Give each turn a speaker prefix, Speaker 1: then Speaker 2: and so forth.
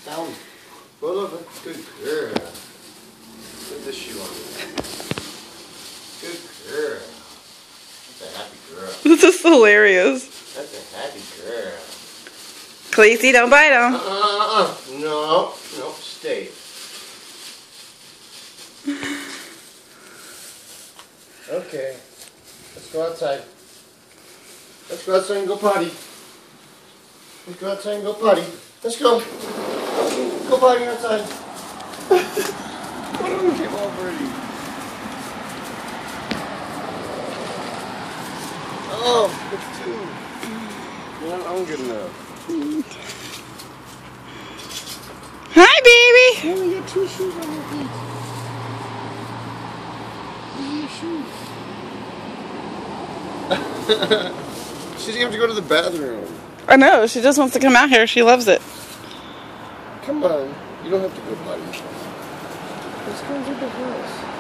Speaker 1: Down. Pull over. Good girl. Put the shoe on. Good girl. That's a happy girl.
Speaker 2: This is hilarious.
Speaker 1: That's a happy girl.
Speaker 2: Khaleesi, don't bite him.
Speaker 1: No. No, stay. Okay. Let's go outside. Let's go outside and go potty. Let's go outside and go potty. Let's go. Go potty outside. One of them came over already. Oh, it's two. I'm good enough.
Speaker 2: Hi, baby.
Speaker 3: Oh, you got 2 shoes on your feet. Where are your shoes?
Speaker 1: She's gonna have to go to the bathroom.
Speaker 2: I know. She just wants to come out here. She loves it.
Speaker 1: Come on. You don't have to go potty. Let's go to the house.